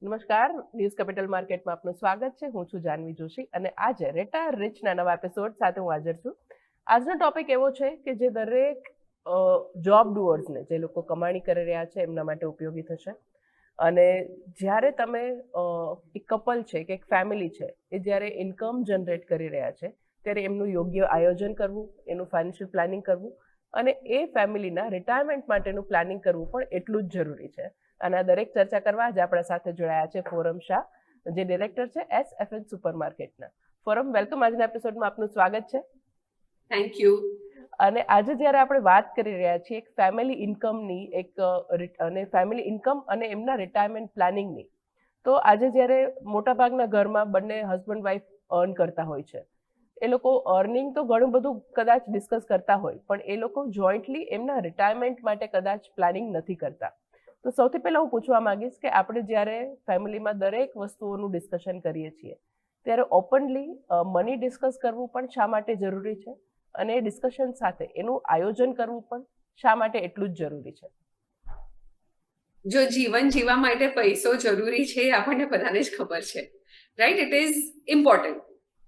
નમસ્કાર, news capital માર્કેટમાં આપનું સ્વાગત છે. હું છું જાનવી જોશી અને આજે રિટાયર રિચના નવા એપિસોડ સાથે હું હાજર છું. આજનો ટોપિક એવો છે કે જે દરેક જોબ ડુઅર્સને, જે લોકો કમાણી કરી રહ્યા છે, એમના માટે ઉપયોગી થશે. અને જ્યારે તમે એક કપલ છે કે એક ફેમિલી છે એ જ્યારે ઇન્કમ જનરેટ કરી રહ્યા છે ત્યારે એમનું યોગ્ય આયોજન કરવું, એનું ફાઇનાન્શિયલ પ્લાનિંગ કરવું અને એ ફેમિલીના રિટાયરમેન્ટ માટેનું પ્લાનિંગ કરવું પણ એટલું જ જરૂરી છે. અને આ દરેક ચર્ચા કરવા આજે આપણા સાથે જોડાયા છે ફોરમ શાહ, જે ડિરેક્ટર છે SFN સુપરમાર્કેટના. Forum, welcome. આજના એપિસોડમાં આપનું સ્વાગત છે. Thank you. અને આજે જ્યારે આપણે વાત કરી રહ્યા છીએ એક ફેમિલી ઇન્કમની, અને ફેમિલી ઇન્કમ અને એમના રિટાયરમેન્ટ પ્લાનિંગની, તો આજે જ્યારે મોટાભાગના ઘરમાં બંને હસબન્ડ વાઈફ અર્ન કરતા હોય છે, એ લોકો અર્નિંગ તો ઘણું બધું કદાચ ડિસ્કસ કરતા હોય, પણ એ લોકો જોઈન્ટલી એમના રિટાયરમેન્ટ માટે કદાચ પ્લાનિંગ નથી કરતા. તો સૌથી પહેલા હું પૂછવા માંગીશ કે આપણે જ્યારે ફેમિલીમાં દરેક વસ્તુઓનું ડિસ્કશન કરીએ છીએ ત્યારે ઓપનલી મની ડિસ્કસ કરવું પણ શા માટે જરૂરી છે, અને એ ડિસ્કશન સાથે એનું આયોજન કરવું પણ શા માટે એટલું જ જરૂરી છે? જો જીવન જીવવા માટે પૈસો જરૂરી છે એ આપણને બધાને જ ખબર છે, રાઈટ? It is important.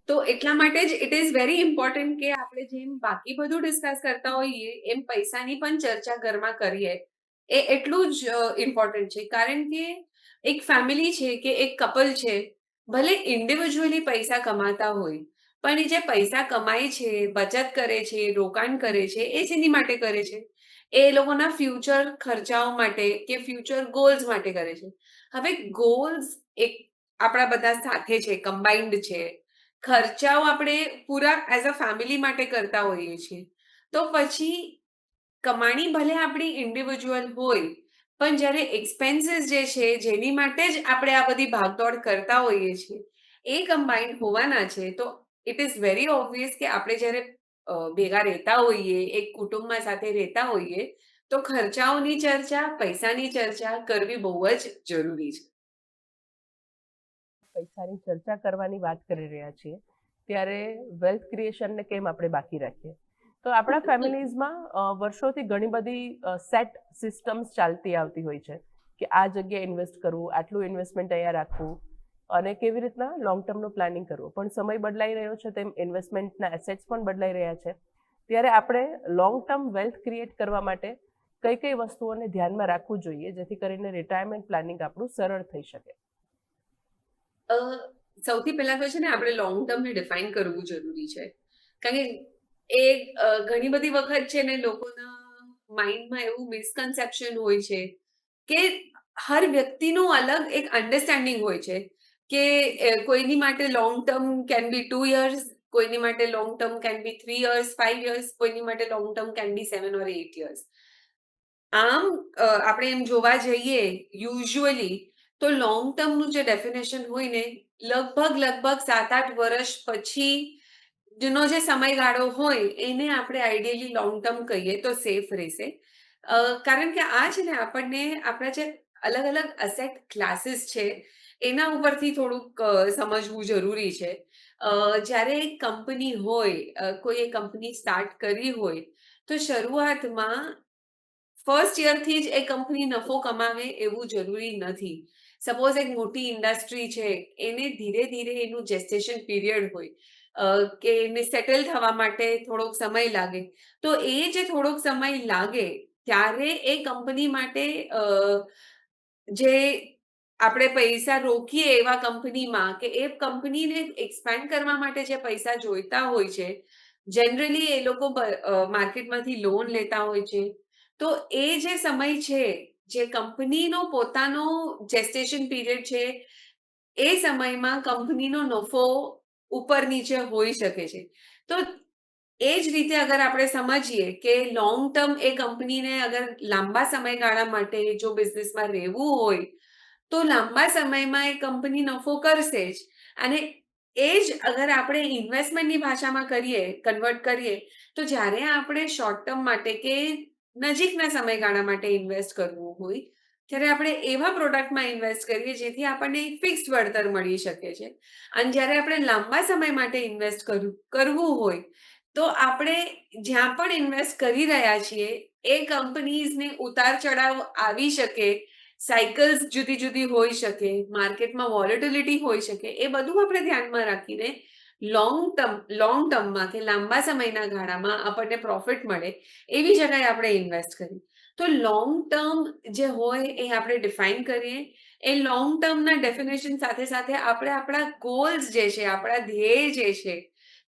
તો એટલા માટે જ ઇટ ઇઝ વેરી ઇમ્પોર્ટન્ટ કે આપણે જેમ બાકી બધું ડિસ્કસ કરતા હોઈએ એમ પૈસાની પણ ચર્ચા ઘરમાં કરીએ. એ એટલું જ ઇમ્પોર્ટન્ટ છે, કારણ કે એક ફેમિલી છે કે એક કપલ છે, ભલે ઇન્ડિવિજ્યુઅલી પૈસા કમાતા હોય, પણ એ જે પૈસા કમાય છે, બચત કરે છે, રોકાણ કરે છે, એ શેની માટે કરે છે? એ લોકોના ફ્યુચર ખર્ચાઓ માટે કે ફ્યુચર ગોલ્સ માટે કરે છે. હવે ગોલ્સ એક આપણા બધા સાથે છે, કમ્બાઇન્ડ છે. ખર્ચાઓ આપણે પૂરા એઝ અ ફેમિલી માટે કરતા હોઈએ છીએ. તો પછી કમાણી ભલે આપણી ઇન્ડિવિજ્યુઅલ હોય, પણ જ્યારે એક્સપેન્સીસ જે છે, જેની માટે જ આપણે આ બધી ભાગદોડ કરતા હોઈએ છીએ, એ કમ્બાઇન્ડ હોવાના છે. તો ઇટ ઇઝ વેરી ઓબ્વિયસ કે આપણે જ્યારે ભેગા રહેતા હોઈએ, એક કુટુંબમાં સાથે રહેતા હોઈએ, તો ખર્ચાઓની ચર્ચા, પૈસાની ચર્ચા કરવી બહુ જ જરૂરી છે. પૈસાની ચર્ચા કરવાની વાત કરી રહ્યા છીએ ત્યારે વેલ્થ ક્રિએશનને કેમ આપણે બાકી રાખીએ? તો આપણા ફેમિલીઝમાં વર્ષોથી ઘણી બધી સેટ સિસ્ટમ્સ ચાલતી આવતી હોય છે કે આ જગ્યાએ ઇન્વેસ્ટ કરવું, આટલું ઇન્વેસ્ટમેન્ટ અહીંયા રાખવું અને કેવી રીતના લોંગ ટર્મનું પ્લાનિંગ કરવું. પણ સમય બદલાઈ રહ્યો છે તેમ ઇન્વેસ્ટમેન્ટના એસેટ્સ પણ બદલાઈ રહ્યા છે. ત્યારે આપણે લોંગ ટર્મ વેલ્થ ક્રિએટ કરવા માટે કઈ કઈ વસ્તુઓને ધ્યાનમાં રાખવું જોઈએ જેથી કરીને રિટાયરમેન્ટ પ્લાનિંગ આપણું સરળ થઈ શકે? સૌથી પહેલા તો છે ને, આપણે લોંગ ટર્મને ડિફાઇન કરવું જરૂરી છે. કારણ કે એ ઘણી બધી વખત છે ને, લોકોના માઇન્ડમાં એવું મિસકન્સેપ્શન હોય છે કે હર વ્યક્તિનું અલગ એક અન્ડરસ્ટેન્ડિંગ હોય છે કે કોઈની માટે long term can be 2 years, કોઈની માટે long term can be 3 years, 5 years, કોઈની માટે long term can be 7 or 8 years. આમ આપણે એમ જોવા જઈએ યુઝ્યુઅલી તો લોંગ ટર્મનું જે ડેફિનેશન હોય ને, લગભગ 7-8 વર્ષ પછી જેનો જે સમયગાળો હોય એને આપણે આઈડિયલી લોંગ ટર્મ કહીએ તો સેફ રહેશે. કારણ કે આ છે ને, આપણને આપણા જે અલગ અલગ અસેટ ક્લાસીસ છે એના ઉપરથી થોડુંક સમજવું જરૂરી છે. જ્યારે એક કંપની હોય, કોઈ કંપની સ્ટાર્ટ કરી હોય, તો શરૂઆતમાં ફર્સ્ટ યરથી જ એ કંપની નફો કમાવે એવું જરૂરી નથી. સપોઝ એક મોટી ઇન્ડસ્ટ્રી છે, એને ધીરે ધીરે એનું જેસ્ટેશન પીરિયડ હોય, કે એને સેટલ થવા માટે થોડોક સમય લાગે. તો એ જે થોડોક સમય લાગે ત્યારે એ કંપની માટે જે આપણે પૈસા રોકીએ એવા કંપનીમાં, કે એ કંપનીને એક્સપેન્ડ કરવા માટે જે પૈસા જોઈતા હોય છે, જનરલી એ લોકો માર્કેટમાંથી લોન લેતા હોય છે. તો એ જે સમય છે, જે કંપનીનો પોતાનો જેસ્ટેશન પીરિયડ છે, એ સમયમાં કંપનીનો નફો ઉપર નીચે હોઈ શકે છે. તો એ જ રીતે અગર આપણે સમજીએ કે લોંગ ટર્મ એ કંપનીને અગર લાંબા સમયગાળા માટે જો બિઝનેસમાં રહેવું હોય, તો લાંબા સમયમાં એ કંપની નફો કરશે જ. અને એ જ અગર આપણે ઇન્વેસ્ટમેન્ટની ભાષામાં કન્વર્ટ કરીએ, તો જ્યારે આપણે શોર્ટ ટર્મ માટે કે નજીકના સમયગાળા માટે ઇન્વેસ્ટ કરવું હોય, ત્યારે આપણે એવા પ્રોડક્ટમાં ઇન્વેસ્ટ કરીએ જેથી આપણને એક ફિક્સ્ડ વળતર મળી શકે છે. અને જ્યારે આપણે લાંબા સમય માટે ઇન્વેસ્ટ કરવું હોય, તો આપણે જ્યાં પણ ઇન્વેસ્ટ કરી રહ્યા છીએ એ કંપનીઝને ઉતાર ચઢાવ આવી શકે, સાયકલ્સ જુદી જુદી હોઈ શકે, માર્કેટમાં વોલેટિલિટી હોઈ શકે, એ બધું આપણે ધ્યાનમાં રાખીને લોંગ ટર્મમાં કે લાંબા સમયના ગાળામાં આપણને પ્રોફિટ મળે એવી જગ્યાએ આપણે ઇન્વેસ્ટ કરીએ. તો લોંગ ટર્મ જે હોય એ આપણે ડિફાઇન કરીએ. એ લોંગ ટર્મના ડેફિનેશન સાથે સાથે આપણે આપણા ગોલ્સ જે છે, આપણા ધ્યેય જે છે,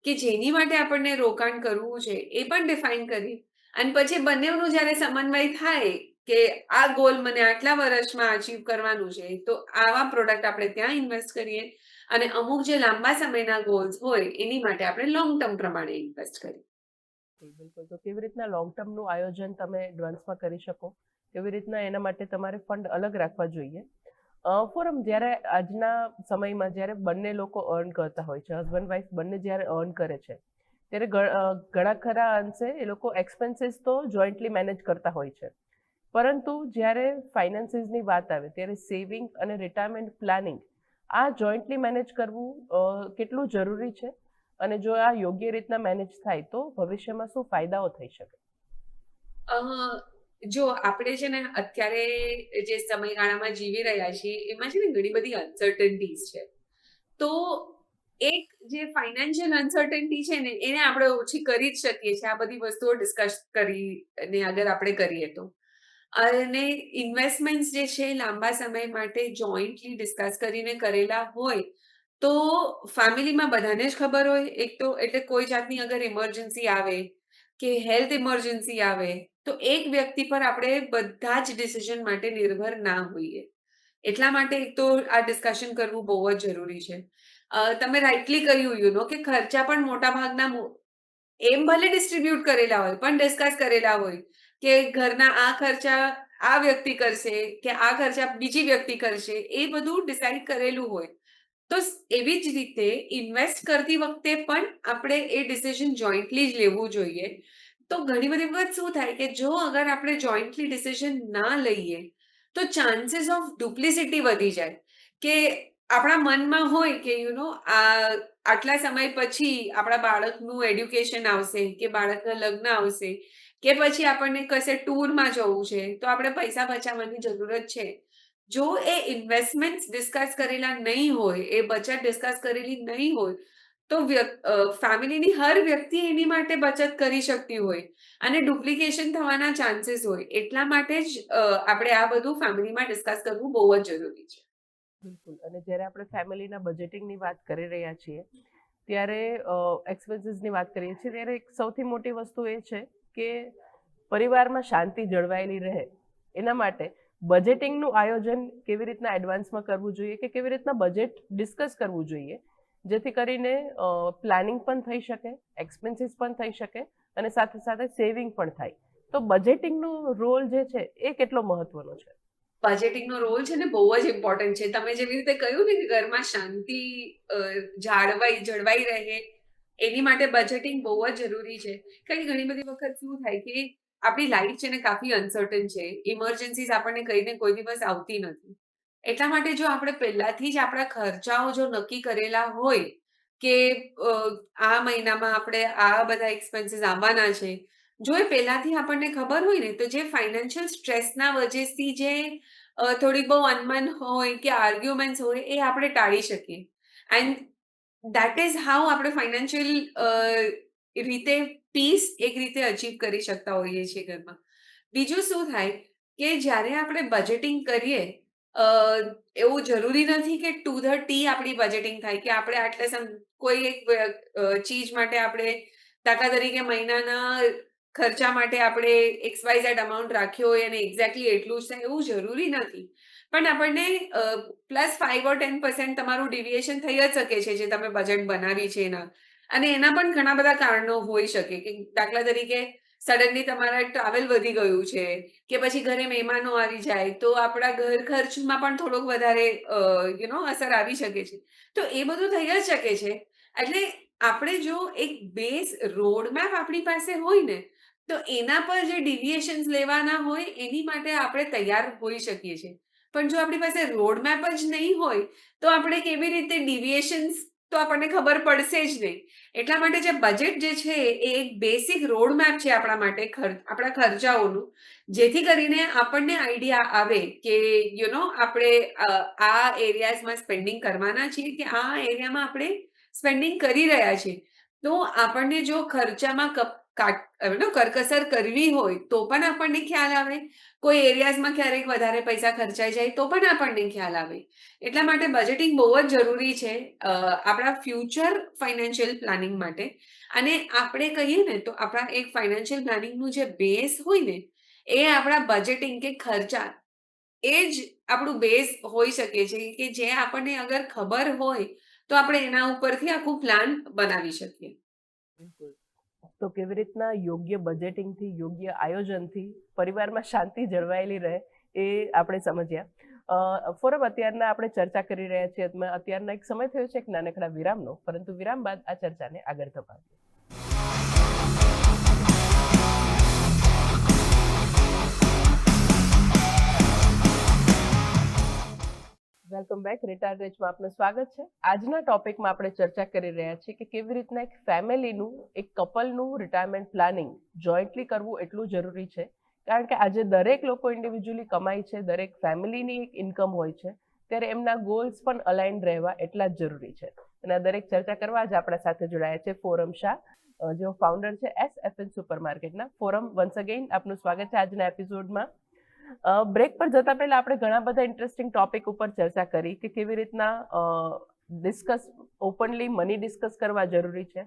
કે જેની માટે આપણને રોકાણ કરવું છે એ પણ ડિફાઇન કરીએ. અને પછી બંનેનું જ્યારે સમન્વય થાય કે આ ગોલ મને આટલા વર્ષમાં અચીવ કરવાનું છે, તો આવા પ્રોડક્ટ આપણે ત્યાં ઇન્વેસ્ટ કરીએ. અને અમુક જે લાંબા સમયના ગોલ્સ હોય એની માટે આપણે લોંગ ટર્મ પ્રમાણે ઇન્વેસ્ટ કરીએ. બિલકુલ. તો કેવી રીતના લોંગ ટર્મનું આયોજન તમે એડવાન્સમાં કરી શકો, કેવી રીતના એના માટે તમારે ફંડ અલગ રાખવા જોઈએ. ફોરમ જ્યારે આજના સમયમાં જ્યારે બંને લોકો અર્ન કરતા હોય છે, હસબન્ડ વાઈફ બંને જ્યારે અર્ન કરે છે, ત્યારે ઘણા ખરા અંશે એ લોકો એક્સપેન્સીસ તો જોઈન્ટલી મેનેજ કરતા હોય છે. પરંતુ જ્યારે ફાઇનાન્સીસની વાત આવે ત્યારે સેવિંગ અને રિટાયરમેન્ટ પ્લાનિંગ આ જોઈન્ટલી મેનેજ કરવું કેટલું જરૂરી છે, અને જો આ યોગ્ય રીતના મેનેજ થાય તો ભવિષ્યમાં શું ફાયદાઓ થઈ શકે? અ, જો આપણે છે ને અત્યારે જે સમયગાળામાં જીવી રહ્યા છીએ એમાં છે ને ઘણી બધી અનસર્ટનિટીઝ છે. તો એક જે ફાઇનાન્શિયલ અનસર્ટનિટી છે ને એને આપણે ઓછી કરી જ શકીએ છીએ આ બધી વસ્તુઓ ડિસ્કસ કરીને અગર આપણે કરીએ તો. અને ઇન્વેસ્ટમેન્ટ્સ જે છે લાંબા સમય માટે જોઈન્ટલી ડિસ્કસ કરીને કરેલા હોય તો ફેમિલીમાં બધાને જ ખબર હોય. એક તો એટલે કોઈ જાતની અગર ઇમરજન્સી આવે કે હેલ્થ ઇમરજન્સી આવે તો એક વ્યક્તિ પર આપણે બધા જ ડિસિઝન માટે નિર્ભર ના હોઈએ. એટલા માટે એક તો આ ડિસ્કશન કરવું બહુ જ જરૂરી છે. તમે રાઇટલી કહ્યું કે ખર્ચા પણ મોટા ભાગના એમ ભલે ડિસ્ટ્રીબ્યુટ કરેલા હોય પણ ડિસ્કસ કરેલા હોય કે ઘરના આ ખર્ચા આ વ્યક્તિ કરશે કે આ ખર્ચા બીજી વ્યક્તિ કરશે, એ બધું ડિસાઇડ કરેલું હોય. તો એવી જ રીતે ઇન્વેસ્ટ કરતી વખતે પણ આપણે એ ડિસિઝન જોઈન્ટલી જ લેવું જોઈએ. તો ઘણી બધી વખત શું થાય કે જો અગર આપણે જોઈન્ટલી ડિસિઝન ના લઈએ તો ચાન્સીસ ઓફ ડુપ્લિસિટી વધી જાય. કે આપણા મનમાં હોય કે આટલા સમય પછી આપણા બાળકનું એડ્યુકેશન આવશે કે બાળકના લગ્ન આવશે કે પછી આપણને કશે ટૂરમાં જવું છે તો આપણે પૈસા બચાવવાની જરૂરત છે. જો એ ઇન્વેસ્ટમેન્ટ ડિસ્કસ કરેલા નહીં હોય, એ બચત ડિસ્કસ કરેલી નહીં હોય તો ફેમિલીની હર વ્યક્તિ એની માટે બચત કરી શકતી હોય અને ડુપ્લિકેશન થવાના ચાન્સીસ હોય. એટલા માટે જ આપણે આ બધું ફેમિલીમાં ડિસ્કસ કરવું બહુ જ જરૂરી છે. બિલકુલ. અને જ્યારે આપણે ફેમિલીના બજેટિંગની વાત કરી રહ્યા છીએ ત્યારે એક્સપેન્સીસની વાત કરીએ છીએ ત્યારે એક સૌથી મોટી વસ્તુ એ છે કે પરિવારમાં શાંતિ જળવાયેલી રહે એના માટે બજેટિંગનું આયોજન કેવી રીતના એડવાન્સમાં કરવું જોઈએ, કે કેવી રીતના બજેટ ડિસ્કસ કરવું જોઈએ, જેથી કરીને પ્લાનિંગ પણ થઈ શકે, એક્સપેન્સીસ પણ થઈ શકે અને સાથે સાથે સેવિંગ પણ થાય. તો બજેટિંગનો રોલ જે છે એ કેટલો મહત્વનો છે? બજેટિંગનો રોલ છે ને બહુ જ ઇમ્પોર્ટન્ટ છે. તમે જેવી રીતે કહ્યું ને કે ઘરમાં શાંતિ જળવાઈ રહે એની માટે બજેટિંગ બહુ જ જરૂરી છે. કારણ કે ઘણી બધી વખત શું થાય કે આપણી લાઈફ છે ને કાફી અનસર્ટન છે. ઇમરજન્સીઝ આપણને કહીને કોઈ દિવસ આવતી નથી. એટલા માટે જો આપણે પહેલાથી જ આપણા ખર્ચાઓ જો નક્કી કરેલા હોય કે આ મહિનામાં આપણે આ બધા એક્સપેન્સીસ આવવાના છે. જો એ પહેલાથી આપણને ખબર હોય ને તો જે ફાઇનાન્શિયલ સ્ટ્રેસના વજહથી જે થોડી બહુ અનમન હોય કે આર્ગ્યુમેન્ટ્સ હોય એ આપણે ટાળી શકીએ. એન્ડ દેટ ઇઝ હાઉ આપણે ફાઇનાન્શિયલ રીતે પીસ એક રીતે અચીવ કરી શકતા હોઈએ છીએ ઘરમાં. બીજું શું થાય કે જ્યારે આપણે બજેટિંગ કરીએ એવું જરૂરી નથી કે ટુ ધ ટી આપણી બજેટિંગ થાય કે આપણે કોઈ એક ચીજ માટે આપણે દાખલા તરીકે મહિનાના ખર્ચા માટે આપણે XYZ અમાઉન્ટ રાખ્યો હોય અને એક્ઝેક્ટલી એટલું જ થાય એવું જરૂરી નથી. પણ આપણને +5 or 10% તમારું ડેવિએશન થઈ જ શકે છે જે તમે બજેટ બનાવી છે એના. અને એના પણ ઘણા બધા કારણો હોઈ શકે કે દાખલા તરીકે સડનલી તમારા ટ્રાવેલ વધી ગયું છે કે પછી ઘરે મહેમાનો આવી જાય તો આપણા ઘર ખર્ચમાં પણ થોડોક વધારે અસર આવી શકે છે. તો એ બધું થઈ જ શકે છે. એટલે આપણે જો એક બેઝ રોડમેપ આપણી પાસે હોય ને તો એના પર જે ડેવિએશન્સ લેવાના હોય એની માટે આપણે તૈયાર હોઈ શકીએ છીએ. પણ જો આપણી પાસે રોડમેપ જ નહીં હોય તો આપણે કેવી રીતે ડેવિએશન્સ તો આપણને ખબર પડશે જ નહીં. એટલા માટે જે બજેટ જે છે એ એક બેસિક રોડ મેપ છે આપણા માટે આપણા ખર્ચાઓનું, જેથી કરીને આપણને આઈડિયા આવે કે આપણે આ એરિયાઝમાં સ્પેન્ડિંગ કરવાના છીએ કે આ એરિયામાં આપણે સ્પેન્ડિંગ કરી રહ્યા છીએ. તો આપણને જો ખર્ચામાં કરકસર કરવી હોય તો પણ આપણને ખ્યાલ આવે, કોઈ એરિયાઝમાં ક્યારેક વધારે પૈસા ખર્ચાઈ જાય તો પણ આપણને ખ્યાલ આવે. એટલા માટે બજેટિંગ બહુ જ જરૂરી છે આપણા ફ્યુચર ફાઇનાન્શિયલ પ્લાનિંગ માટે. અને આપણે કહીએ ને તો આપણા એક ફાઇનાન્શિયલ પ્લાનિંગનું જે બેઝ હોય ને, એ આપણા બજેટિંગ કે ખર્ચા, એ જ આપણું બેઝ હોઈ શકે છે કે જે આપણને અગર ખબર હોય તો આપણે એના ઉપરથી આખું પ્લાન બનાવી શકીએ. બિલકુલ. તો કેવી રીતના યોગ્ય બજેટિંગથી, યોગ્ય આયોજનથી પરિવારમાં શાંતિ જળવાયેલી રહે એ આપણે સમજ્યા. ફોરમ અત્યારના આપણે ચર્ચા કરી રહ્યા છીએ. અત્યારના એક સમય થયો છે એક નાનકડા વિરામનો, પરંતુ વિરામ બાદ આ ચર્ચાને આગળ ધપાવીએ. Welcome back. રિટાયર્ડ રિચમાં આપનું સ્વાગત છે. આજના ટોપિકમાં આપણે ચર્ચા કરી રહ્યા છીએ કે કેવી રીતના એક ફેમિલીનું, એક કપલનું રિટાયરમેન્ટ પ્લાનિંગ જોઈન્ટલી કરવું એટલું જરૂરી છે. કારણ કે આજે દરેક લોકો ઇન્ડિવિજ્યુઅલી કમાય છે, દરેક ફેમિલીની એક ઇન્કમ હોય છે, ત્યારે એમના ગોલ્સ પણ અલાઇન રહેવા એટલા જ જરૂરી છે. અને આ દરેક ચર્ચા કરવા જ આપણા સાથે જોડાયા છે ફોરમ શાહ, જેઓ ફાઉન્ડર છે SFN સુપર માર્કેટના. ફોરમ, વન્સ અગેન આપનું સ્વાગત છે આજના એપિસોડમાં. બ્રેક પર જતા પહેલા આપણે ઘણા બધા ઇન્ટરેસ્ટિંગ ટોપિક ઉપર ચર્ચા કરી કે કેવી રીતના ઓપનલી મની ડિસ્કસ કરવા જરૂરી છે,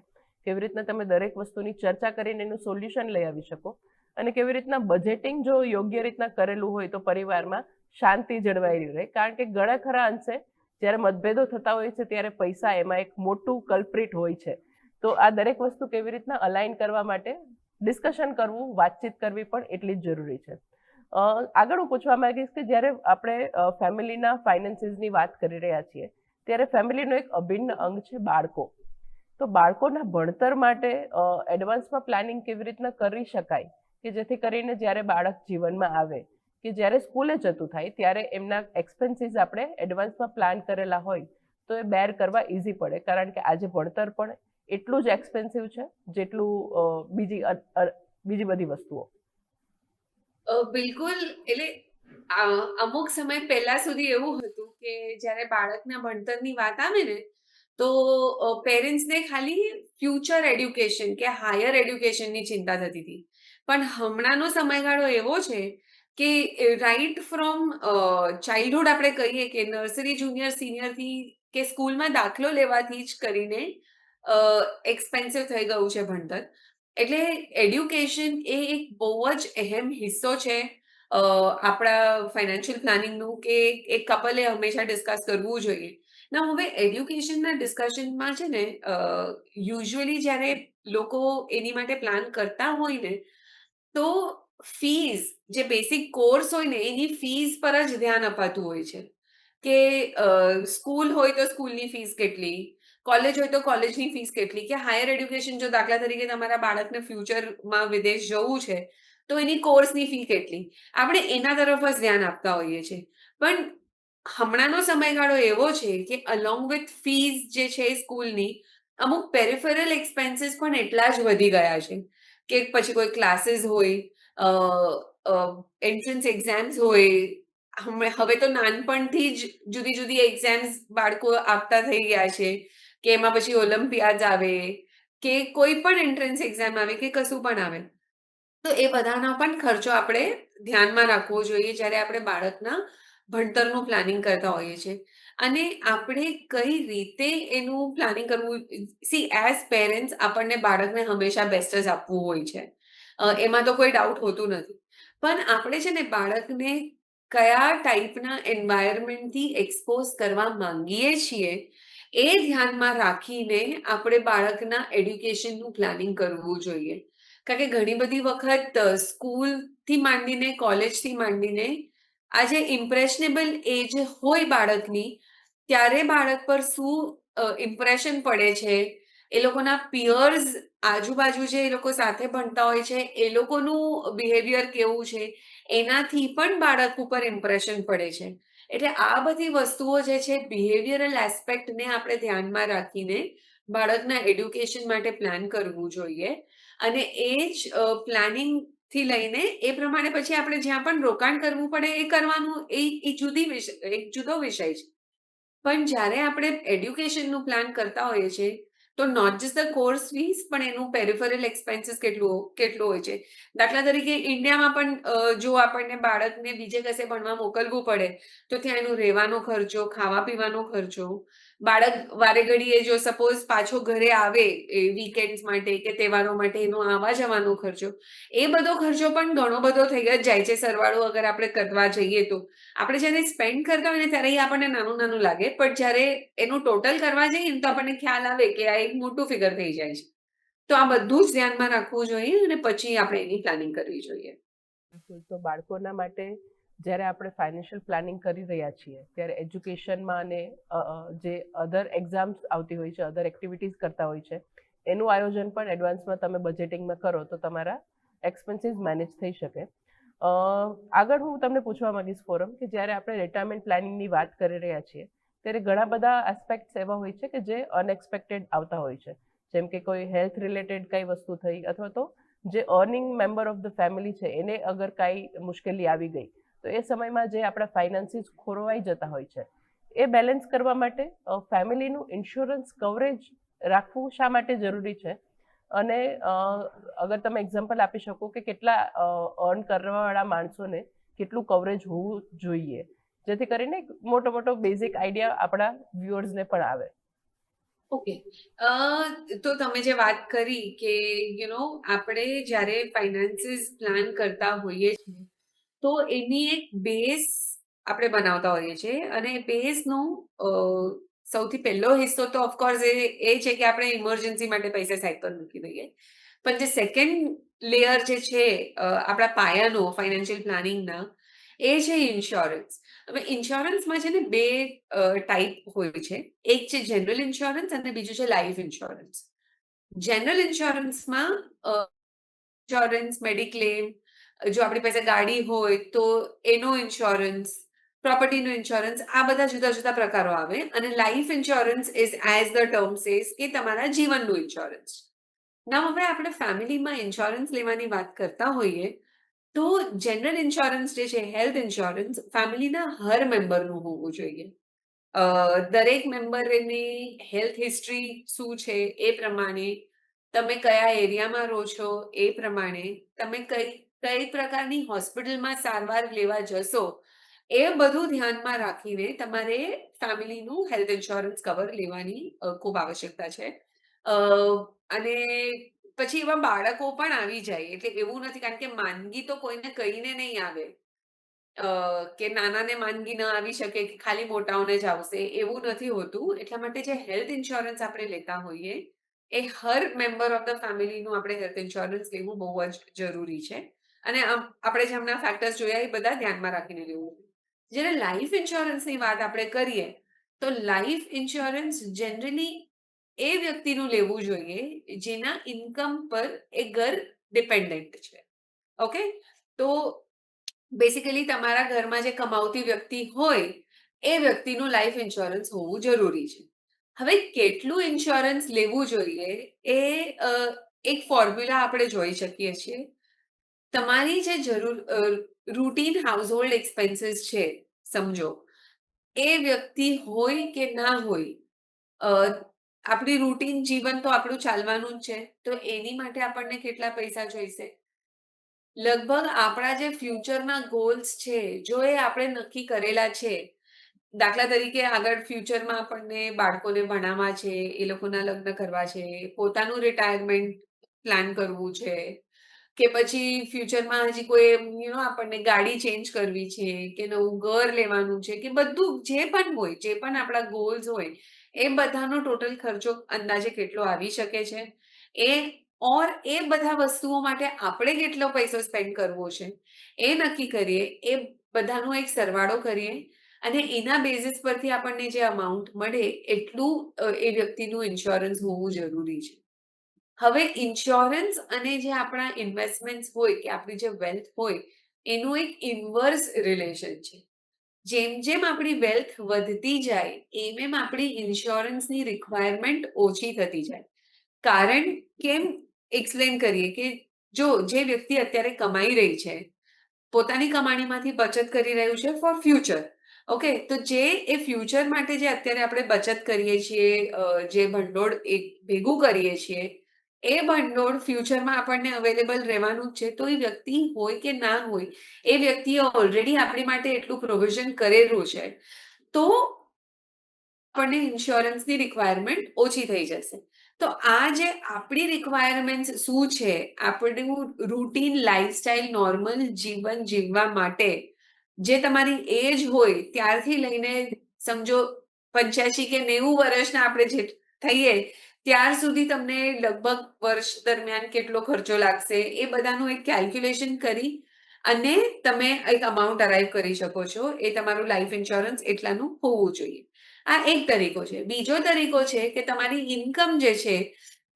કેવી રીતના તમે દરેક વસ્તુની ચર્ચા કરીને એનું સોલ્યુશન લઈ આવી શકો, અને કેવી રીતના બજેટિંગ જો યોગ્ય રીતના કરેલું હોય તો પરિવારમાં શાંતિ જળવાયેલી રહે. કારણ કે ઘણા ખરા અંશે જ્યારે મતભેદો થતા હોય છે ત્યારે પૈસા એમાં એક મોટું કલ્પ્રિટ હોય છે. તો આ દરેક વસ્તુ કેવી રીતના અલાઇન કરવા માટે ડિસ્કશન કરવું, વાતચીત કરવી પણ એટલી જ જરૂરી છે. આગળ હું પૂછવા માંગીશ કે જ્યારે આપણે ફેમિલીના ફાઇનાન્સીસની વાત કરી રહ્યા છીએ ત્યારે ફેમિલીનો એક અભિન્ન અંગ છે બાળકો. તો બાળકોના ભણતર માટે એડવાન્સમાં પ્લાનિંગ કેવી રીતના કરી શકાય કે જેથી કરીને જ્યારે બાળક જીવનમાં આવે કે જ્યારે સ્કૂલે જતું થાય ત્યારે એમના એક્સપેન્સીસ આપણે એડવાન્સમાં પ્લાન કરેલા હોય તો એ બેર કરવા ઇઝી પડે. કારણ કે આજે ભણતર પણ એટલું જ એક્સપેન્સિવ છે જેટલું બીજી બધી વસ્તુઓ. બિલકુલ. એટલે અમુક સમય પહેલા સુધી એવું હતું કે જ્યારે બાળકના ભણતરની વાત આવે ને તો પેરેન્ટ્સને ખાલી ફ્યુચર એડ્યુકેશન કે હાયર એડ્યુકેશનની ચિંતા થતી હતી. પણ હમણાંનો સમયગાળો એવો છે કે રાઈટ ફ્રોમ ચાઇલ્ડહુડ આપણે કહીએ કે નર્સરી, જુનિયર, સિનિયરથી કે સ્કૂલમાં દાખલો લેવાથી જ કરીને એક્સપેન્સિવ થઈ ગયું છે ભણતર. એટલે એડ્યુકેશન એ એક બહુ જ અહેમ હિસ્સો છે આપણા ફાઇનાન્શિયલ પ્લાનિંગનું, કે એક કપલે હંમેશા ડિસ્કસ કરવું જોઈએ. ના, હવે એડ્યુકેશનના ડિસ્કશનમાં છે ને યુઝ્યુઅલી જ્યારે લોકો એની માટે પ્લાન કરતા હોય ને તો ફીસ, જે બેસિક કોર્સ હોય ને એની ફીસ પર જ ધ્યાન અપાતું હોય છે કે સ્કૂલ હોય તો સ્કૂલની ફીસ કેટલી, કોલેજ હોય તો કોલેજની ફીસ કેટલી, કે હાયર એડ્યુકેશન જો દાખલા તરીકે તમારા બાળકને ફ્યુચરમાં વિદેશ જવું છે તો એની કોર્સની ફી કેટલી, આપણે એના તરફ જ ધ્યાન આપતા હોઈએ છીએ. પણ હમણાંનો સમયગાળો એવો છે કે અલોંગ વિથ ફીસ જે છે સ્કૂલની, અમુક પેરિફેરલ એક્સપેન્સીસ પણ એટલા જ વધી ગયા છે કે પછી કોઈ ક્લાસીસ હોય, એન્ટ્રન્સ એક્ઝામ્સ હોય. હવે તો નાનપણથી જ જુદી જુદી એક્ઝામ્સ બાળકો આપતા થઈ ગયા છે કે એમાં પછી ઓલિમ્પિયાડ આવે કે કોઈ પણ એન્ટ્રન્સ એક્ઝામ આવે કે કશું પણ આવે, તો એ બધાના પણ ખર્ચો આપણે ધ્યાનમાં રાખવો જોઈએ જ્યારે આપણે બાળકના ભણતરનું પ્લાનિંગ કરતા હોઈએ છીએ. અને આપણે કઈ રીતે એનું પ્લાનિંગ કરવું, એઝ પેરેન્ટ્સ આપણને બાળકને હંમેશા બેસ્ટ જ આપવું હોય છે, એમાં તો કોઈ ડાઉટ હોતું નથી. પણ આપણે છે ને બાળકને કયા ટાઈપના એન્વાયરમેન્ટથી એક્સપોઝ કરવા માંગીએ છીએ એ ધ્યાનમાં રાખીને આપણે બાળકના એડ્યુકેશનનું પ્લાનિંગ કરવું જોઈએ. કારણ કે ઘણી બધી વખત સ્કૂલથી માંડીને, કોલેજથી માંડીને આ જે ઇમ્પ્રેશનેબલ એજ હોય બાળકની, ત્યારે બાળક પર શું ઇમ્પ્રેશન પડે છે, એ લોકોના પિયર્સ, આજુબાજુ જે એ લોકો સાથે ભણતા હોય છે એ લોકોનું બિહેવિયર કેવું છે, એનાથી પણ બાળક ઉપર ઇમ્પ્રેશન પડે છે. એટલે આ બધી વસ્તુઓ જે છે બિહેવિયરલ એસ્પેક્ટને આપણે ધ્યાનમાં રાખીને બાળકના એડ્યુકેશન માટે પ્લાન કરવું જોઈએ. અને એ જ પ્લાનિંગથી લઈને એ પ્રમાણે પછી આપણે જ્યાં પણ રોકાણ કરવું પડે એ કરવાનું એ એક જુદો વિષય છે. પણ જ્યારે આપણે એડ્યુકેશનનું પ્લાન કરતા હોઈએ છીએ, તો not just the course fees પણ એનું પેરિફેરલ એક્સપેન્સીસ કેટલું હોય છે. દાખલા તરીકે ઇન્ડિયામાં પણ જો આપણને બાળકને બીજે કશે ભણવા મોકલવું પડે, તો ત્યાં એનું રહેવાનો ખર્ચો, ખાવા પીવાનો ખર્ચો, બાળક વારે ઘડીએ જો સપોઝ પાછો ઘરે આવે એ વીકેન્ડ્સ માટે કે તહેવારો માટે એનો આવવા જવાનો ખર્ચો, એ બધો ખર્ચો પણ ઘણો બધો થઈ જ જાય છે સરવાળો અગર આપણે કરવા જઈએ તો. આપણે જ્યારે સ્પેન્ડ કરતા હોય ને ત્યારે એ આપણને નાનું નાનું લાગે, પણ જ્યારે એનું ટોટલ કરવા જઈએ ને તો આપણને ખ્યાલ આવે કે આ એક મોટું ફિગર થઈ જાય છે. તો આ બધું જ ધ્યાનમાં રાખવું જોઈએ અને પછી આપણે એની પ્લાનિંગ કરવી જોઈએ. બિલકુલ. તો બાળકોના માટે જ્યારે આપણે ફાઇનાન્શિયલ પ્લાનિંગ કરી રહ્યા છીએ ત્યારે એજ્યુકેશનમાં અને જે અધર એક્ઝામ્સ આવતી હોય છે, અધર એક્ટિવિટીઝ કરતા હોય છે, એનું આયોજન પણ એડવાન્સમાં તમે બજેટિંગમાં કરો તો તમારા એક્સપેન્સીસ મેનેજ થઈ શકે. આગળ હું તમને પૂછવા માંગીશ ફોરમ કે જ્યારે આપણે રિટાયરમેન્ટ પ્લાનિંગની વાત કરી રહ્યા છીએ ત્યારે ઘણા બધા એસ્પેક્ટ્સ એવા હોય છે કે જે અનએક્સપેક્ટેડ આવતા હોય છે, જેમ કે કોઈ હેલ્થ રિલેટેડ કઈ વસ્તુ થઈ અથવા તો જે earning member of the family છે એને અગર કાંઈ મુશ્કેલી આવી ગઈ તો એ સમયમાં જે આપણા ફાઇનાન્સીસ ખોરવાઈ જતા હોય છે એ બેલેન્સ કરવા માટે ફેમિલીનું ઇન્સ્યોરન્સ કવરેજ રાખવું શા માટે જરૂરી છે? અને અગર તમે એક્ઝામ્પલ આપી શકો કે કેટલા અર્ન કરવાવાળા માણસોને કેટલું કવરેજ હોવું જોઈએ, જેથી કરીને મોટો મોટો બેઝિક આઈડિયા આપણા વ્યુઅર્સને પણ આવે. ઓકે. તો તમે જે વાત કરી કે આપણે જ્યારે ફાઇનાન્સીસ પ્લાન કરતા હોઈએ છીએ, તો એની એક બેઝ આપણે બનાવતા હોઈએ છીએ અને બેઝનો સૌથી પહેલો હિસ્સો તો ઓફકોર્સ એ છે કે આપણે ઇમરજન્સી માટે પૈસા સાઈડ પર મૂકી દઈએ. પણ જે સેકન્ડ લેયર જે છે આપણા પાયાનો ફાઇનાન્શિયલ પ્લાનિંગના, એ છે ઇન્સ્યોરન્સ. હવે ઇન્સ્યોરન્સમાં છે ને બે ટાઈપ હોય છે. એક છે જનરલ ઇન્સ્યોરન્સ અને બીજું છે લાઈફ ઇન્સ્યોરન્સ. જનરલ ઇન્સ્યોરન્સમાં ઇન્સ્યોરન્સ, મેડિક્લેમ, જો આપણી પાસે ગાડી હોય તો એનો ઇન્સ્યોરન્સ, પ્રોપર્ટીનો ઇન્સ્યોરન્સ, આ બધા જુદા જુદા પ્રકારો આવે. અને life insurance is as the term says કે તમારા જીવનનું ઇન્સ્યોરન્સ. ના હવે આપણે ફેમિલીમાં ઇન્સ્યોરન્સ લેવાની વાત કરતા હોઈએ તો જનરલ ઇન્સ્યોરન્સ જે છે, હેલ્થ ઇન્સ્યોરન્સ, ફેમિલીના હર મેમ્બરનું હોવું જોઈએ. દરેક મેમ્બરની હેલ્થ હિસ્ટ્રી શું છે એ પ્રમાણે, તમે કયા એરિયામાં રહો છો એ પ્રમાણે, તમે કઈ પ્રકારની હોસ્પિટલમાં સારવાર લેવા જશો, એ બધું ધ્યાનમાં રાખીને તમારે ફેમિલીનું હેલ્થ ઇન્સ્યોરન્સ કવર લેવાની ખૂબ આવશ્યકતા છે. અને પછી એવા બાળકો પણ આવી જાય, એટલે એવું નથી, કારણ કે માંદગી તો કોઈને કહીને નહીં આવે કે નાનાને માંદગી ન આવી શકે કે ખાલી મોટાઓને જ આવશે, એવું નથી હોતું. એટલા માટે જે હેલ્થ ઇન્સ્યોરન્સ આપણે લેતા હોઈએ એ હર મેમ્બર ઓફ ધ ફેમિલીનું આપણે હેલ્થ ઇન્સ્યોરન્સ લેવું બહુ જ જરૂરી છે. અને આપણે જે હમણાં ફેક્ટર્સ જોયા એ બધા ધ્યાનમાં રાખીને લેવું. જ્યારે લાઈફ ઇન્સ્યોરન્સની વાત આપણે કરીએ તો લાઈફ ઇન્સ્યોરન્સ જનરલી એ વ્યક્તિનું લેવું જોઈએ જેના ઇન્કમ પર એ ઘર ડિપેન્ડન્ટ છે. ઓકે, તો બેસિકલી તમારા ઘરમાં જે કમાવતી વ્યક્તિ હોય એ વ્યક્તિનું લાઈફ ઇન્સ્યોરન્સ હોવું જરૂરી છે. હવે કેટલું ઇન્સ્યોરન્સ લેવું જોઈએ એ એક ફોર્મ્યુલા આપણે જોઈ શકીએ છીએ. તમારી જે રૂટીન હાઉસહોલ્ડ એક્સપેન્સીસ છે, સમજો એ વ્યક્તિ હોય કે ના હોય, આપણી રૂટીન જીવન તો આપણું ચાલવાનું જ છે, તો એની માટે આપણને કેટલા પૈસા જોઈશે? લગભગ આપણા જે ફ્યુચરના ગોલ્સ છે, જો એ આપણે નક્કી કરેલા છે, દાખલા તરીકે આગળ ફ્યુચરમાં આપણને બાળકોને ભણાવવા છે, એ લોકોના લગ્ન કરવા છે, પોતાનું રિટાયરમેન્ટ પ્લાન કરવું છે, કે પછી ફ્યુચરમાં હજી કોઈ આપણને ગાડી ચેન્જ કરવી છે કે નવું ઘર લેવાનું છે, કે બધું જે પણ હોય, જે પણ આપણા ગોલ્સ હોય, એ બધાનો ટોટલ ખર્ચો અંદાજે કેટલો આવી શકે છે, એ બધા વસ્તુઓ માટે આપણે કેટલો પૈસો સ્પેન્ડ કરવો છે એ નક્કી કરીએ. એ બધાનો એક સરવાળો કરીએ અને એના બેઝિસ પરથી આપણને જે અમાઉન્ટ મળે એટલું એ વ્યક્તિનું ઇન્સ્યોરન્સ હોવું જરૂરી છે. હવે ઇન્સ્યોરન્સ અને જે આપણા ઇન્વેસ્ટમેન્ટ્સ હોય કે આપણી જે વેલ્થ હોય એનું એક ઇન્વર્સ રિલેશન છે. જેમ જેમ આપણી વેલ્થ વધતી જાય એમ આપણી ઇન્સ્યોરન્સની રિક્વાયરમેન્ટ ઓછી થતી જાય. કારણ કેમ એક્સપ્લેન કરીએ કે જો જે વ્યક્તિ અત્યારે કમાઈ રહી છે, પોતાની કમાણીમાંથી બચત કરી રહ્યું છે ફોર ફ્યુચર. ઓકે, તો જે એ ફ્યુચર માટે જે અત્યારે આપણે બચત કરીએ છીએ, જે ભંડોળ એક ભેગું કરીએ છીએ, એ ભંડોળ ફ્યુચરમાં આપણને અવેલેબલ રહેવાનું જ છે. તો એ વ્યક્તિ હોય કે ના હોય, એ વ્યક્તિએ ઓલરેડી આપણી માટે એટલું પ્રોવિઝન કરેલું છે. તો આપણને ઇન્સ્યોરન્સની રિક્વાયરમેન્ટ ઓછી થઈ જશે. તો આ જે આપણી રિક્વાયરમેન્ટ શું છે, આપણું રૂટીન લાઈફસ્ટાઈલ નોર્મલ જીવન જીવવા માટે જે તમારી એજ હોય ત્યારથી લઈને સમજો 85 કે 90 વર્ષના આપણે જે થઈએ ત્યાર સુધી તમને લગભગ વર્ષ દરમિયાન કેટલો ખર્ચો લાગશે એ બધાનું એક કેલ્ક્યુલેશન કરી અને તમે એક અમાઉન્ટ અરાઈવ કરી શકો છો. એ તમારું લાઈફ ઇન્સ્યોરન્સ એટલાનું હોવું જોઈએ. આ એક તરીકો છે. બીજો તરીકો છે કે તમારી ઇન્કમ જે છે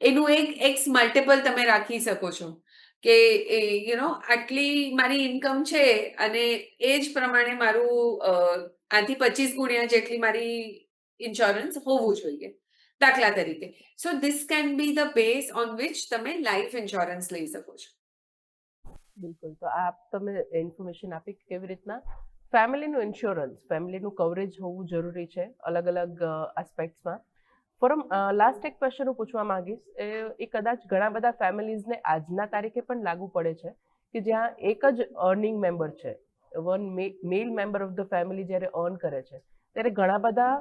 એનું એક એક્સ મલ્ટિપલ તમે રાખી શકો છો કે આટલી મારી ઇન્કમ છે અને એ જ પ્રમાણે મારું આથી 25 ગુણ્યા જેટલી મારી ઇન્સ્યોરન્સ હોવું જોઈએ, દાખલા તરીકે. So this can be the base on which તમે લાઈફ ઇન્સ્યોરન્સ લઈ શકો છો. બિલકુલ. તો આપ તમે ઇન્ફોર્મેશન આપી કે કેવી રીતના ફેમિલીનું ઇન્સ્યોરન્સ, ફેમિલીનું કવરેજ હોવું જરૂરી છે અલગ અલગ આસ્પેક્ટ્સમાં. ફોરમ લાસ્ટ એક ક્વેશ્ચન હું પૂછવા માંગીશ એ કદાચ ઘણા બધા ફેમિલીઝને આજના તારીખે પણ લાગુ પડે છે કે જ્યાં એક જ અર્નિંગ મેમ્બર છે, one male member of the family જ્યારે અર્ન કરે છે ત્યારે ઘણા બધા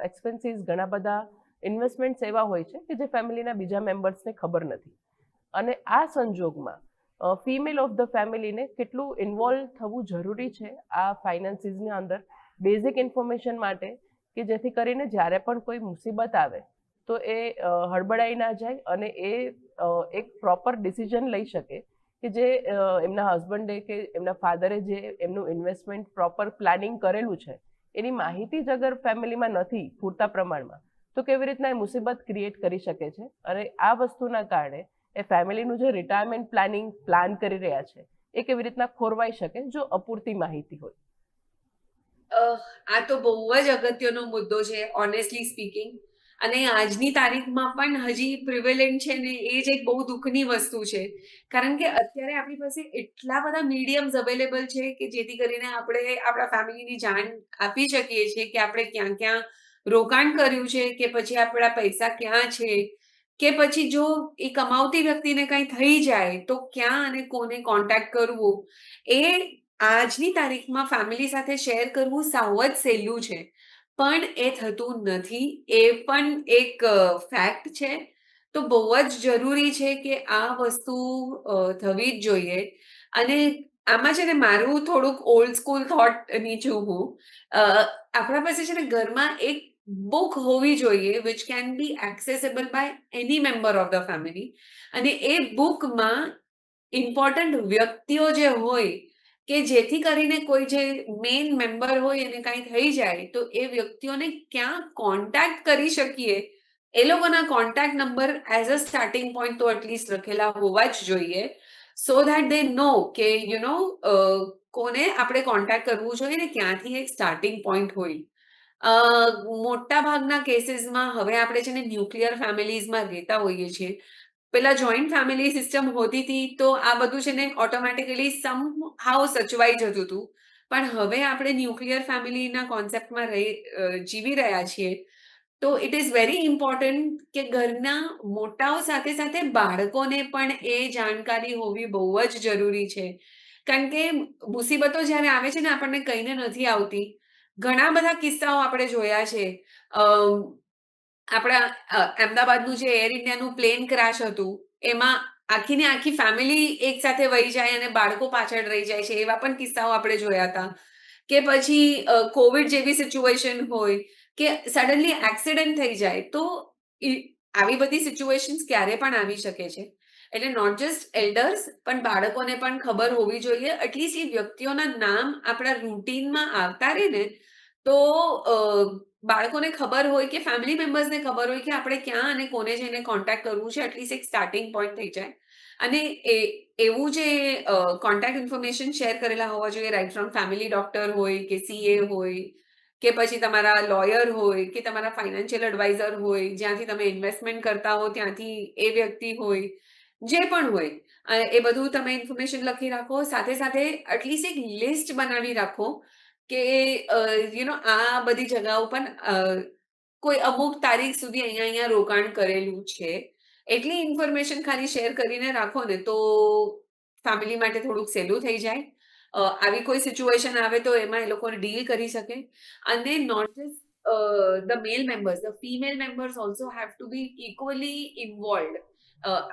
એક્સપેન્સીસ, ઘણા બધા ઇન્વેસ્ટમેન્ટ્સ એવા હોય છે કે જે ફેમિલીના બીજા મેમ્બર્સને ખબર નથી. અને આ સંજોગમાં ફિમેલ ઓફ ધ ફેમિલીને કેટલું ઇન્વોલ્વ થવું જરૂરી છે આ ફાઇનાન્સીસની અંદર બેઝિક ઇન્ફોર્મેશન માટે, કે જેથી કરીને જ્યારે પણ કોઈ મુસીબત આવે તો એ હડબડાઈ ના જાય અને એ એક પ્રોપર ડિસિઝન લઈ શકે કે જે એમના હસબન્ડે કે એમના ફાધરે જે એમનું ઇન્વેસ્ટમેન્ટ પ્રોપર પ્લાનિંગ કરેલું છે એની માહિતી જ અગર ફેમિલીમાં નથી પૂરતા પ્રમાણમાં તો કેવી રીતના એ મુસીબત ક્રિએટ કરી શકે છે. અને આ વસ્તુના કારણે એ ફેમિલીનું જે રિટાયરમેન્ટ પ્લાન કરી રહ્યા છે એ કેવી રીતના ખોરવાઈ શકે જો અપૂરતી માહિતી હોય. આ તો બહુ જ અગત્યનો મુદ્દો છે ઓનેસ્ટલી સ્પીકિંગ. અને આજની તારીખમાં પણ હજી પ્રિવેલેન્ટ છે ને એ જ એક બહુ દુઃખની વસ્તુ છે. કારણ કે અત્યારે આપણી પાસે એટલા બધા મીડિયમ્સ અવેલેબલ છે કે જેથી કરીને આપણે આપણા ફેમિલીની જાણ આપી શકીએ છીએ કે આપણે ક્યાં ક્યાં રોકાણ કર્યું છે, કે પછી આપણા પૈસા ક્યાં છે, કે પછી જો એ કમાવતી વ્યક્તિને કંઈ થઈ જાય તો ક્યાં અને કોને કોન્ટેક્ટ કરવું, એ આજની તારીખમાં ફેમિલી સાથે શેર કરવું સાવ જ સહેલું છે. પણ એ થતું નથી. એ પણ એક ફેક્ટ છે. તો બહુ જ જરૂરી છે કે આ વસ્તુ થવી જ જોઈએ. અને આમાં છે ને મારું થોડુંક ઓલ્ડ સ્કૂલ થોટ નીચું હું. આપણા પાસે છે ને ઘરમાં એક બુક હોવી જોઈએ which can be accessible by any member of the family. અને એ બુકમાં ઇમ્પોર્ટન્ટ વ્યક્તિઓ જે હોય કે જેથી કરીને કોઈ જે મેઇન મેમ્બર હોય એને કાંઈ થઈ જાય તો એ વ્યક્તિઓને ક્યાં કોન્ટેક્ટ કરી શકીએ, એ લોકોના contact number as a starting point તો એટલીસ્ટ લખેલા હોવા જ જોઈએ. સો ધેટ દે નો કે કોને આપણે કોન્ટેક્ટ કરવું જોઈએ ને ક્યાંથી એક સ્ટાર્ટિંગ પોઈન્ટ હોય. મોટા ભાગના કેસીસમાં હવે આપણે છે ને ન્યુક્લિયર ફેમિલીઝમાં રહેતા હોઈએ છીએ. પેલા જોઈન્ટ ફેમિલી સિસ્ટમ હોતી હતી તો આ બધું છે ને ઓટોમેટિકલી સમહાઉ સચવાઈ જતું હતું. પણ હવે આપણે ન્યુક્લિયર ફેમિલીના કોન્સેપ્ટમાં જીવી રહ્યા છીએ. તો ઇટ ઇઝ વેરી ઇમ્પોર્ટન્ટ કે ઘરના મોટાઓ સાથે સાથે બાળકોને પણ એ જાણકારી હોવી બહુ જ જરૂરી છે. કારણ કે મુસીબતો જ્યારે આવે છે ને આપણને કહીને નથી આવતી. ઘણા બધા કિસ્સાઓ આપણે જોયા છે. આપણા અમદાવાદનું જે એર ઇન્ડિયાનું પ્લેન ક્રેશ હતું એમાં આખીને આખી ફેમિલી એક સાથે વહી જાય અને બાળકો પાછળ રહી જાય છે. એવા પણ કિસ્સાઓ આપણે જોયા હતા. કે પછી કોવિડ જેવી સિચ્યુએશન હોય કે સડનલી એક્સિડન્ટ થઈ જાય તો આવી બધી સિચ્યુએશન્સ ક્યારે પણ આવી શકે છે. એટલે નોટ જસ્ટ એલ્ડર્સ પણ બાળકોને પણ ખબર હોવી જોઈએ. એટલીસ્ટ એ વ્યક્તિઓના નામ આપણા રૂટીનમાં આવતા રહે ને તો બાળકોને ખબર હોય કે ફેમિલી મેમ્બર્સને ખબર હોય કે આપણે ક્યાં અને કોને જઈને કોન્ટેક્ટ કરવું છે. એટલીસ્ટ એક સ્ટાર્ટિંગ પોઈન્ટ થઈ જાય. અને એવું જે કોન્ટેક્ટ ઇન્ફોર્મેશન શેર કરેલા હોવા જોઈએ, રાઈટ ફ્રોમ ફેમિલી ડોક્ટર હોય કે સીએ હોય કે પછી તમારા લોયર હોય કે તમારા ફાઇનાન્શિયલ એડવાઇઝર હોય, જ્યાંથી તમે ઇન્વેસ્ટમેન્ટ કરતા હો ત્યાંથી એ વ્યક્તિ હોય, જે પણ હોય, એ બધું તમે ઇન્ફોર્મેશન લખી રાખો. સાથે સાથે એટલીસ્ટ એક લિસ્ટ બનાવી રાખો કે આ બધી જગાઓ પર કોઈ અમુક તારીખ સુધી અહીંયા રોકાણ કરેલું છે. એટલી ઇન્ફોર્મેશન ખાલી શેર કરીને રાખો ને તો ફેમિલી માટે થોડુંક સહેલું થઈ જાય. આવી કોઈ સિચ્યુએશન આવે તો એમાં એ લોકો ડીલ કરી શકે. અને not just the male members, the female members also have to be equally involved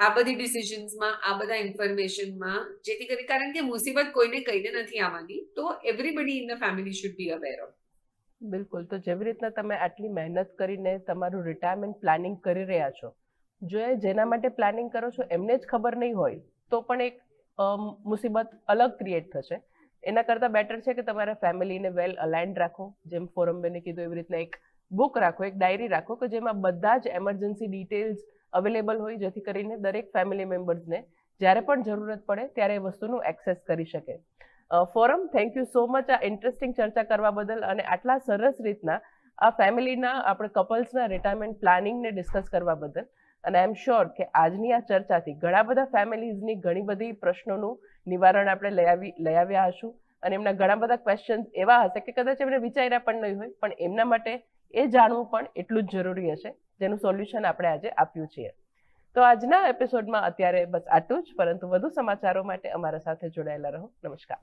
આ બધી ડિસિઝન્સમાં, આ બધા ઇન્ફોર્મેશનમાં, જેથી કરી, કારણ કે મુસીબત કોઈને કહીને નથી આવવાની, તો everybody in the family should be aware of. બિલકુલ. તો જેવી રીતના તમે આટલી મહેનત કરીને તમારું રિટાયરમેન્ટ પ્લાનિંગ કરી રહ્યા છો, જો જેના માટે પ્લાનિંગ કરો છો એમને જ ખબર નહીં હોય તો પણ એક મુસીબત અલગ ક્રિએટ થશે. એના કરતાં બેટર છે કે તમારા ફેમિલીને વેલ અલાઇન્ડ રાખો. જેમ ફોરમબેને કીધું એવી રીતના એક બુક રાખો, એક ડાયરી રાખો કે જેમાં બધા જ એમરજન્સી ડિટેલ્સ અવેલેબલ હોય, જેથી કરીને દરેક ફેમિલી મેમ્બર્સને જ્યારે પણ જરૂરત પડે ત્યારે એ વસ્તુનું એક્સેસ કરી શકે. Forum, thank you so much આ ઇન્ટરેસ્ટિંગ ચર્ચા કરવા બદલ અને આટલા સરસ રીતના આ ફેમિલીના, આપણે કપલ્સના રિટાયરમેન્ટ પ્લાનિંગને ડિસ્કસ કરવા બદલ. અને આઈ એમ શ્યોર કે આજની આ ચર્ચાથી ઘણા બધા ફેમિલીઝની ઘણી બધી પ્રશ્નોનું નિવારણ આપણે લઈ આવ્યા હશું. અને એમના ઘણા બધા ક્વેશ્ચન્સ એવા હશે કે કદાચ એમને વિચાર્યા પણ નહીં હોય, પણ એમના માટે એ જાણવું પણ એટલું જ જરૂરી હશે, જેનું સોલ્યુશન આપણે આજે આપ્યું છે. તો આજના એપિસોડમાં અત્યારે બસ આટલું જ, પરંતુ વધુ સમાચારો માટે અમારા સાથે જોડાયેલા રહો. નમસ્કાર.